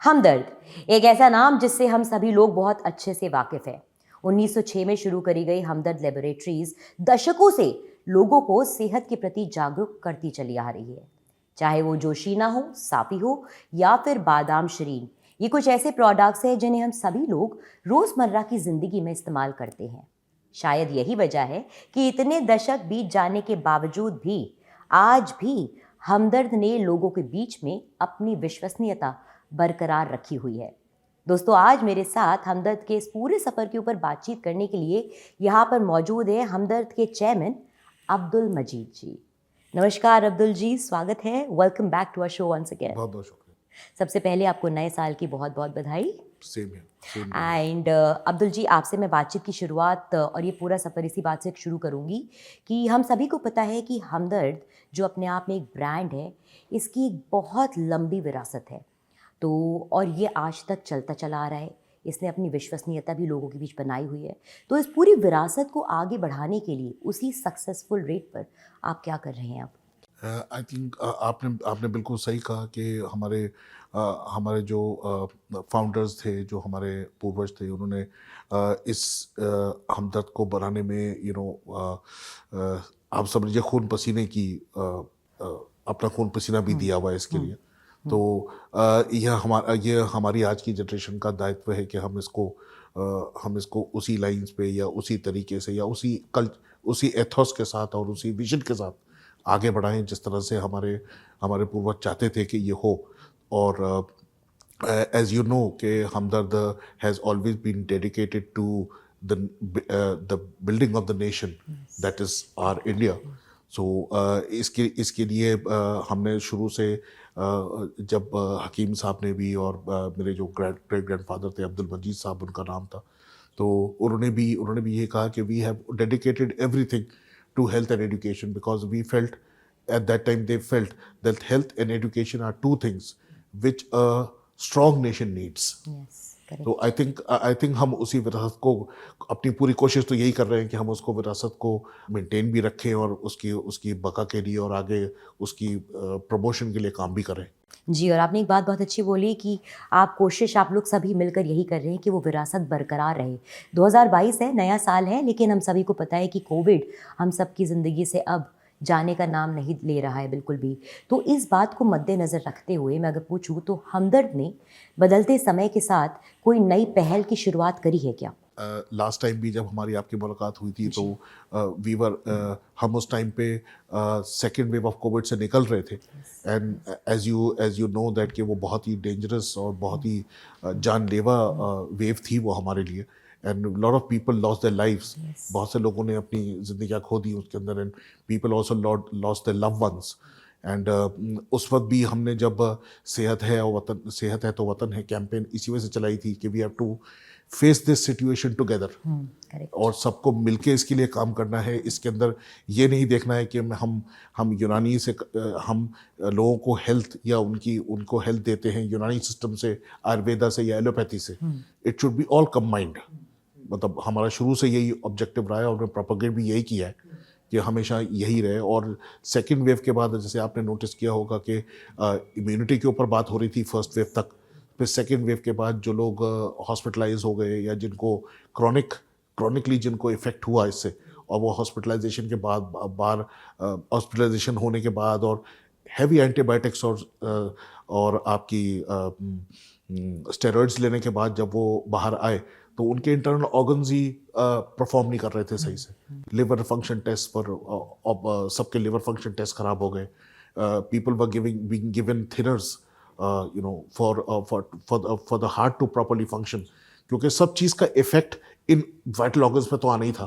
हमदर्द एक ऐसा नाम जिससे हम सभी लोग बहुत अच्छे से वाकिफ हैं। 1906 में शुरू करी गई हमदर्द लेबोरेटरीज दशकों से लोगों को सेहत के प्रति जागरूक करती चली आ रही है। चाहे वो जोशीना हो, साफी हो या फिर बादाम शरीन, ये कुछ ऐसे प्रोडक्ट्स हैं जिन्हें हम सभी लोग रोजमर्रा की जिंदगी में इस्तेमाल करते हैं। शायद यही वजह है कि इतने दशक बीत जाने के बावजूद भी आज भी हमदर्द ने लोगों के बीच में अपनी विश्वसनीयता बरकरार रखी हुई है। दोस्तों, आज मेरे साथ हमदर्द के इस पूरे सफ़र के ऊपर बातचीत करने के लिए यहाँ पर मौजूद है हमदर्द के चेयरमैन अब्दुल मजीद जी। नमस्कार अब्दुल जी, स्वागत है। Welcome back to our show once again. बहुत बहुत शुक्रिया। सबसे पहले आपको नए साल की बहुत बहुत बधाई। सेम है। एंड अब्दुल जी, आपसे मैं बातचीत की शुरुआत और ये पूरा सफ़र इसी बात से शुरू करूँगी कि हम सभी को पता है कि हमदर्द जो अपने आप में एक ब्रांड है, इसकी एक बहुत लंबी विरासत है। तो और ये आज तक चलता चला आ रहा है। इसने अपनी विश्वसनीयता भी लोगों के बीच बनाई हुई है। तो इस पूरी विरासत को आगे बढ़ाने के लिए उसी सक्सेसफुल रेट पर आप क्या कर रहे हैं अब? आई थिंक आपने बिल्कुल सही कहा कि हमारे जो फाउंडर्स थे, जो हमारे पूर्वज थे, उन्होंने इस हमदर्द को बनाने में आप समझिए खून पसीने की अपना खून पसीना भी दिया हुआ है इसके लिए। तो यह हमारी आज की जनरेशन का दायित्व है कि हम इसको उसी लाइंस पे या उसी तरीके से या उसी एथोस के साथ और उसी विजन के साथ आगे बढ़ाएं जिस तरह से हमारे पूर्वज चाहते थे कि ये हो। और एज यू नो कि Hamdard has always been dedicated to the building of the nation that is our India. So इसके लिए हमने शुरू से जब हकीम साहब ने भी और मेरे जो ग्रेट ग्रैंडफादर थे अब्दुल मजीद साहब उनका नाम था, तो उन्होंने भी ये कहा कि we have dedicated everything to health and education because we felt at that time they felt that health and education are two things which a strong nation needs. Yes, correct. तो आई थिंक हम उसी विरासत को अपनी पूरी कोशिश तो यही कर रहे हैं कि हम उसको विरासत को मेंटेन भी रखें और उसकी बका के लिए और आगे उसकी प्रमोशन के लिए काम भी करें। जी, और आपने एक बात बहुत अच्छी बोली कि आप लोग सभी मिलकर यही कर रहे हैं कि वो विरासत बरकरार रहे। 2022 है, नया साल है, लेकिन हम सभी को पता है कि कोविड हम सब की ज़िंदगी से अब जाने का नाम नहीं ले रहा है बिल्कुल भी। तो इस बात को मद्देनज़र रखते हुए मैं अगर पूछूँ तो हमदर्द ने बदलते समय के साथ कोई नई पहल की शुरुआत करी है क्या? लास्ट टाइम भी जब हमारी आपकी मुलाकात हुई थी तो हम उस टाइम पे सेकेंड वेव ऑफ कोविड से निकल रहे थे। And as you know that कि वो बहुत ही डेंजरस और बहुत ही जानलेवा वेव थी वो हमारे लिए। And lot of people lost their lives. बहुत से लोगों ने अपनी ज़िंदगियाँ खो दी उसके अंदर। And people also lost their love ones. And उस वक्त भी हमने जब सेहत है तो वतन है कैंपेन इसी वजह से चलाई थी कि we have to face this situation together और सबको मिलके इसके लिए काम करना है। इसके अंदर ये नहीं देखना है कि हम यूनानी से हम लोगों को हेल्थ या उनको हेल्थ देते हैं यूनानी सिस्टम से, आयुर्वेदा से या एलोपैथी से। It should be all combined. मतलब हमारा शुरू से यही ऑब्जेक्टिव रहा है और हमने प्रोपेगेट भी यही किया है कि हमेशा यही रहे। और सेकेंड वेव के बाद जैसे आपने नोटिस किया होगा कि इम्यूनिटी के ऊपर बात हो रही थी फर्स्ट वेव तक, फिर सेकेंड वेव के बाद जो लोग हॉस्पिटलाइज हो गए या जिनको क्रॉनिकली जिनको इफेक्ट हुआ इससे, और वो हॉस्पिटलाइजेशन के बाद हॉस्पिटलाइजेशन होने के बाद और हैवी एंटीबायोटिक्स और आपकी स्टेरॉइड्स लेने के बाद जब वो बाहर आए तो उनके इंटरनल ऑर्गन्स ही परफॉर्म नहीं कर रहे थे सही से। लिवर फंक्शन टेस्ट पर सबके लिवर फंक्शन टेस्ट खराब हो गए। People were being given thinners for the heart to properly function, क्योंकि सब चीज़ का इफेक्ट इन वाइटल ऑर्गन्स पे तो आना ही था।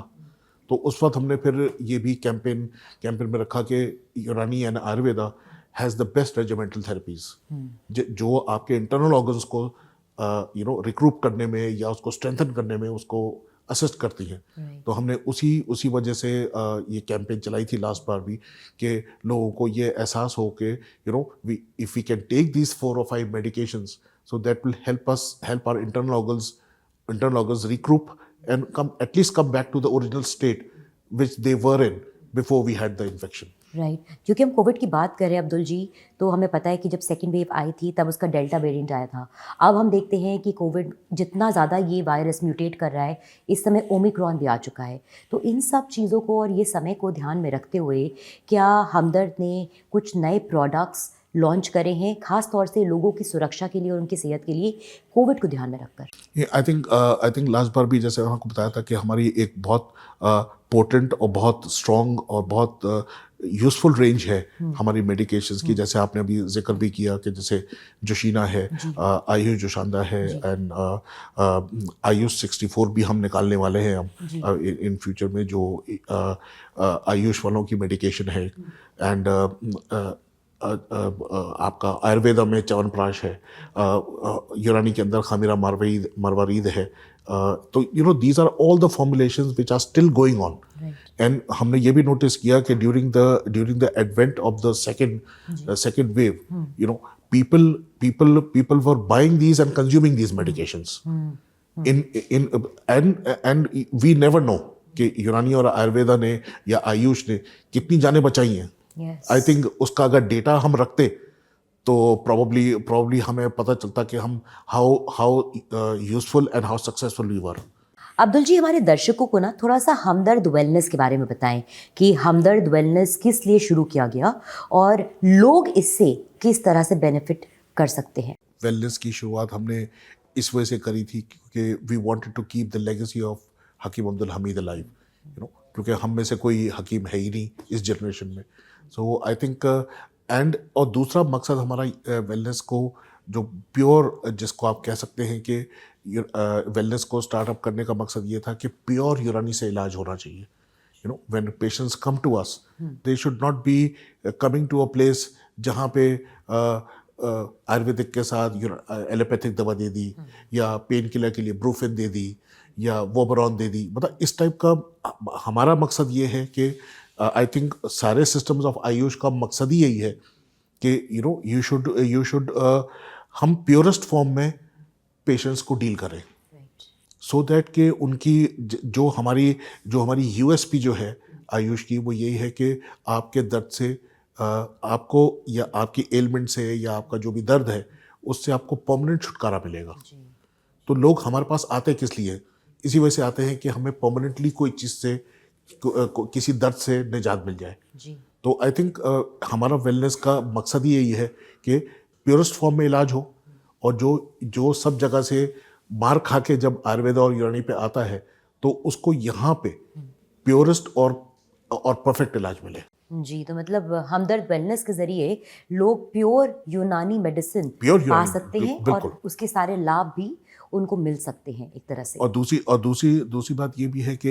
तो उस वक्त हमने फिर ये भी कैंपेन में रखा कि यूनानी and Ayurveda has the best regimental therapies जो आपके इंटरनल ऑर्गन्स को रिक्रूट करने में या उसको स्ट्रेंथन करने में उसको असिस्ट करती हैं। तो हमने उसी वजह से ये कैंपेन चलाई थी लास्ट बार भी कि लोगों को ये एहसास हो कि if we can take these 4 or 5 medications so that will help our internal organs regroup and come back to the original state which they were in before we had the infection. Right, क्योंकि हम Covid की बात कर रहे हैं अब्दुल जी, तो हमें पता है कि जब सेकेंड वेव आई थी तब उसका डेल्टा वेरिएंट आया था। अब हम देखते हैं कि कोविड जितना ज़्यादा ये वायरस म्यूटेट कर रहा है, इस समय ओमिक्रॉन भी आ चुका है। तो इन सब चीज़ों को और ये समय को ध्यान में रखते हुए क्या हमदर्द ने कुछ नए प्रोडक्ट्स लॉन्च करे हैं, खास तौर से लोगों की सुरक्षा के लिए और उनकी सेहत के लिए कोविड को ध्यान में रखकर? ये आई थिंक लास्ट बार भी जैसे आपको बताया था कि हमारी एक बहुत पोटेंट और बहुत स्ट्रॉन्ग और बहुत यूज़फुल रेंज है हमारी मेडिकेशंस की, जैसे आपने अभी जिक्र भी किया कि जैसे जोशीना है, आयुष जोशांदा है, एंड आयुष 64 भी हम निकालने वाले हैं हम इन फ्यूचर में, जो आयुष वालों की मेडिकेशन है। एंड आपका आयुर्वेदा में च्यवनप्राश है, यूनानी के अंदर खामिरा मरवारीद है। तो these are all the formulations which are still going on. And हमने ये भी नोटिस किया कि during the advent of the second wave, people were buying these and consuming these medications in and we never know कि यूनानी और आयुर्वेदा ने या आयुष ने कितनी जानें बचाई हैं। आई थिंक उसका अगर डेटा हम रखते तो probably हमें पता चलता कि हम how useful and how successful we were. Abdul ji, हमारे दर्शकों को ना थोड़ा सा हमदर्द वेलनेस के बारे में बताएं कि हमदर्द वेलनेस किस लिए शुरू किया गया और लोग इससे किस तरह से बेनिफिट कर सकते हैं। वेलनेस की शुरुआत हमने इस वजह से करी थी क्योंकि we wanted to keep the legacy of Hakim Abdul Hamid alive, क्योंकि हम में से कोई हकीम है ही नहीं इस जनरेशन में। सो आई थिंक एंड और दूसरा मकसद हमारा वेलनेस को जो प्योर, जिसको आप कह सकते हैं कि वेलनेस को स्टार्टअप करने का मकसद ये था कि प्योर यूनानी से इलाज होना चाहिए। When patients come to us, they should not be coming to a place जहाँ पे आयुर्वेदिक के साथ एलोपैथिक दवा दे दी या पेन किलर के लिए ब्रूफिन दे दी या वोबरॉन दे दी। मतलब इस टाइप का हमारा मकसद ये है कि आई थिंक सारे सिस्टम्स ऑफ आयुष का मकसद ही यही है कि यू शुड हम प्योरेस्ट फॉर्म में पेशेंट्स को डील करें, सो दैट कि उनकी जो हमारी यूएसपी जो है आयुष की, वो यही है कि आपके दर्द से आपको या आपकी एलिमेंट से या आपका जो भी दर्द है उससे आपको परमानेंट छुटकारा मिलेगा। तो लोग हमारे पास आते किस लिए? इसी वजह से आते हैं कि हमें परमानेंटली कोई चीज़ से किसी दर्द से निजात मिल जाए। तो आई थिंक हमारा वेलनेस का मकसद ही यही है कि प्योरेस्ट फॉर्म में इलाज हो, और जो सब जगह से मार खा के जब आयुर्वेदा और यूनानी पे आता है तो उसको यहाँ पे प्योरेस्ट और परफेक्ट इलाज मिले। जी, तो मतलब हमदर्द वेलनेस के जरिए लोग प्योर यूनानी मेडिसिन पा सकते हैं और उसके सारे लाभ भी उनको मिल सकते हैं एक तरह से। और दूसरी बात ये भी है कि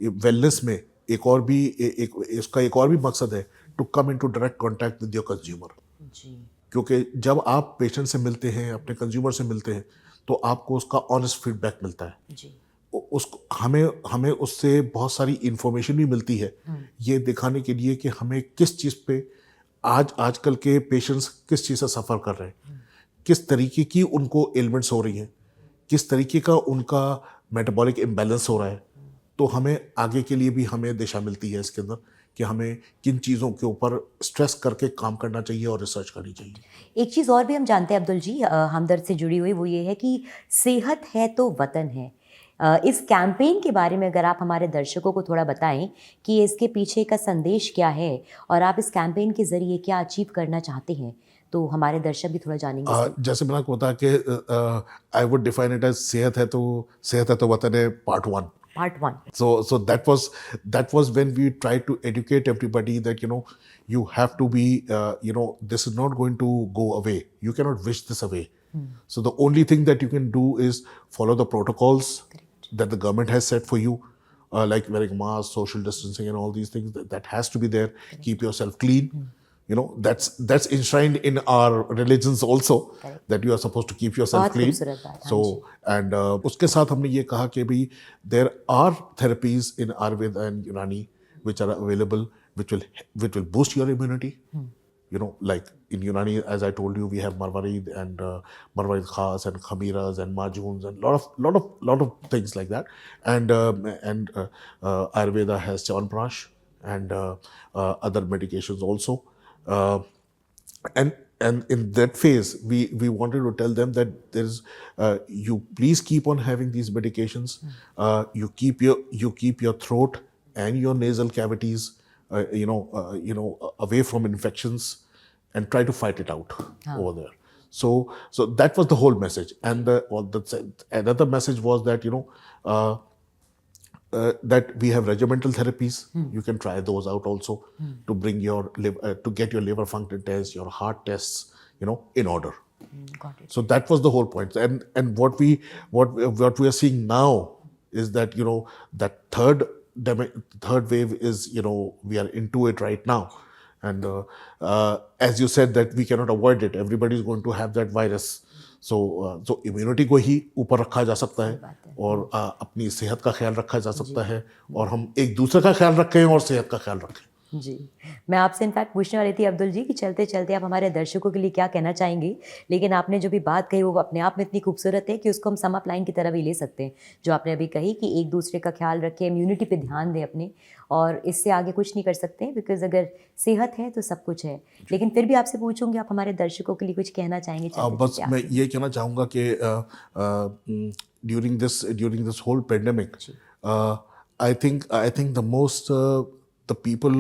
वेलनेस में इसका एक और भी मकसद है, to come into direct contact with your consumer. क्योंकि जब आप पेशेंट से मिलते हैं, अपने कंज्यूमर से मिलते हैं, तो आपको उसका ऑनेस्ट फीडबैक मिलता है। उसको हमें उससे बहुत सारी इंफॉर्मेशन भी मिलती है, ये दिखाने के लिए कि हमें किस चीज़ पे आजकल के पेशेंट्स किस चीज़ से सफ़र कर रहे हैं, किस तरीके की उनको एलिमेंट्स हो रही हैं, किस तरीके का उनका मेटाबॉलिक इम्बैलेंस हो रहा है। तो हमें आगे के लिए भी हमें दिशा मिलती है इसके अंदर कि हमें किन चीज़ों के ऊपर स्ट्रेस करके काम करना चाहिए और रिसर्च करनी चाहिए। एक चीज़ और भी हम जानते हैं अब्दुल जी, हमदर्द से जुड़ी हुई, वो ये है कि सेहत है तो वतन है। इस कैंपेन के बारे में अगर आप हमारे दर्शकों को थोड़ा बताएं कि इसके पीछे का संदेश क्या है और आप इस कैंपेन के ज़रिए क्या अचीव करना चाहते हैं, तो हमारे दर्शक भी थोड़ा जानेंगे। जैसे मैंने आपको बताया कि I would define it as सेहत है तो वतन है part 1। So that was when we tried to educate everybody that you have to be this is not going to go away. You cannot wish this away. So the only thing that you can do is follow the protocols that the government has set for you, like wearing masks, social distancing, and all these things. That has to be there. Keep yourself clean. That's enshrined in our religions also, that you are supposed to keep yourself clean. So and उसके साथ हमने ये कहा कि भाई there are therapies in Ayurveda and Unani which are available which will boost your immunity. Like in Unani, as I told you, we have Marwarid and Marwarid Khas and Khamiras and Majuns and lot of things like that. And Ayurveda has Chyawanprash, and other medications also. And in that phase, we wanted to tell them that there's you please keep on having these medications. You keep your throat and your nasal cavities, away from infections, and try to fight it out over there. So that was the whole message. And another message was that that we have regimental therapies. You can try those out also to bring your to get your liver function tests, your heart tests, in order. Got it. So that was the whole point. And what we are seeing now is that that third wave is we are into it right now. And as you said that we cannot avoid it. Everybody is going to have that virus. So immunity को ही ऊपर रखा जा सकता है और अपनी सेहत का ख्याल रखा जा सकता है और हम एक दूसरे का ख्याल रखें और सेहत का ख्याल रखें। जी, मैं आपसे इनफैक्ट पूछने वाली थी अब्दुल जी कि चलते चलते आप हमारे दर्शकों के लिए क्या कहना चाहेंगे, लेकिन आपने जो भी बात कही वो अपने आप में इतनी खूबसूरत है कि उसको हम सम अप लाइन की तरह भी ले सकते हैं, जो आपने अभी कही कि एक दूसरे का ख्याल रखें, इम्यूनिटी पे ध्यान दें अपने, और इससे आगे कुछ नहीं कर सकते बिकॉज अगर सेहत है तो सब कुछ है। लेकिन फिर भी आपसे पूछूंगी, आप हमारे दर्शकों के लिए कुछ कहना चाहेंगे? बस मैं ये कहना चाहूँगा कि during this whole pandemic, I think the most the people,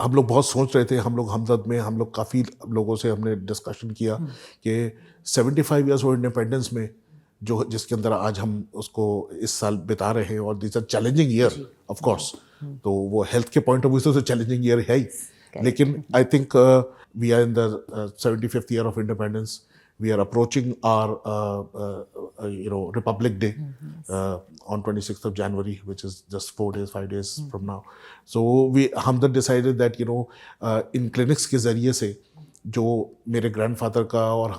हम लोग बहुत सोच रहे थे, हम लोग हमदर्द में हम लोग काफ़ी लोगों से हमने डिस्कशन किया कि 75 ईयर्स ऑफ इंडिपेंडेंस में जिसके अंदर आज हम उसको इस साल बिता रहे हैं, और this are challenging year of course, तो वो हेल्थ के पॉइंट ऑफ व्यू से चैलेंजिंग ईयर है ही, लेकिन I think we are in the 75th year of independence. We are approaching our Republic Day on 26th of January, which is just 5 days from now. So Hamdard decided that in clinics के ज़रिए से जो मेरे grandfather का और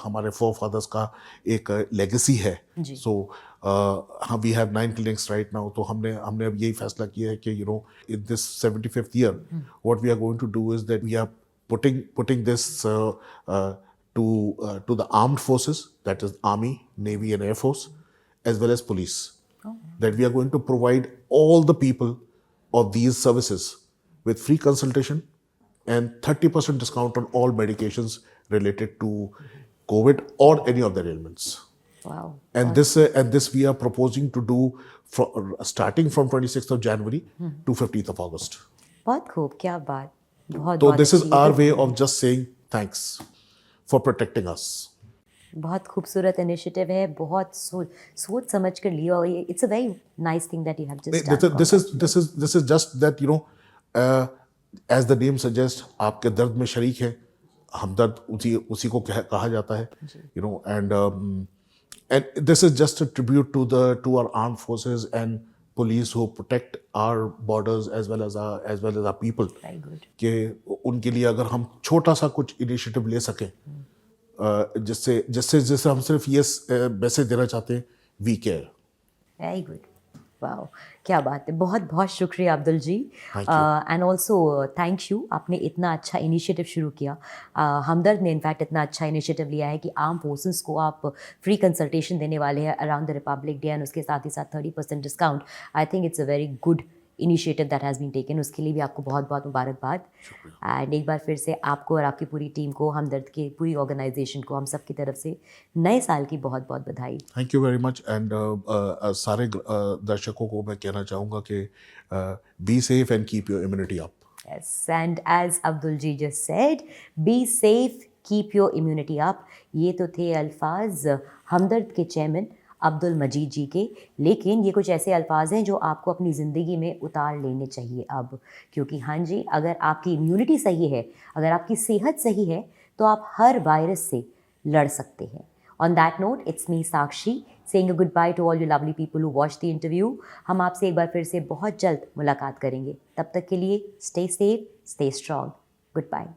हमारे forefathers का एक लेगेसी है, so we have 9 clinics right now. तो हमने अब यही फैसला किया है कि in this 75th year, what we are going to do is that we are putting this to the armed forces, that is Army, Navy and Air Force, as well as police. That we are going to provide all the people of these services with free consultation and 30% discount on all medications related to COVID or any of their ailments. Wow. And this we are proposing to do starting from 26th of January to 15th of August. बहुत खूब, क्या बात, बहुत So बहुत this is अच्छी our है। way of just saying thanks for protecting us. बहुत खूबसूरत इनिशिएटिव है, बहुत सोच समझ कर लिया, और it's a very nice thing that you have just done. This is just that as the name suggests, आपके दर्द में शरीक है, हमदर्द उसी को कहा जाता है, and this is just a tribute to our armed forces and police who protect our borders as well as our people. Very good. कि उनके लिए अगर हम छोटा सा कुछ इनिशिएटिव ले सकें, जिससे हम सिर्फ ये मैसेज देना चाहते हैं, we care. Very good, wow, क्या बात है, बहुत बहुत शुक्रिया Abdul ji, and also thank you, आपने इतना अच्छा इनिशिएटिव शुरू किया। हमदर्द ने इनफैक्ट इतना अच्छा इनिशिएटिव लिया है कि आर्म फोर्सेस को आप फ्री कंसल्टेशन देने वाले हैं around the republic day, and उसके साथ ही साथ 30% discount. I think it's a very good initiative that has been taken, उसके लिए भी आपको बहुत बहुत मुबारकबाद। एंड एक बार फिर से आपको और आपकी पूरी टीम को, हमदर्द की पूरी ऑर्गेनाइजेशन को, हम सब की तरफ से नए साल की बहुत बहुत बधाई। Thank you very much. And सारे दर्शकों को मैं कहना चाहूँगा कि be safe and keep your immunity up. Yes, and as Abdul ji just said, be safe, keep your immunity up. ये तो थे अल्फाज हमदर्द के चेयरमैन अब्दुल मजीद जी के, लेकिन ये कुछ ऐसे अल्फाज हैं जो आपको अपनी ज़िंदगी में उतार लेने चाहिए अब, क्योंकि हाँ जी, अगर आपकी इम्यूनिटी सही है, अगर आपकी सेहत सही है, तो आप हर वायरस से लड़ सकते हैं। On that note, it's me Sakshi saying a goodbye to all you lovely people who watched the interview. हम आपसे एक बार फिर से बहुत जल्द मुलाकात करेंगे, तब तक के लिए stay safe, stay strong. Goodbye.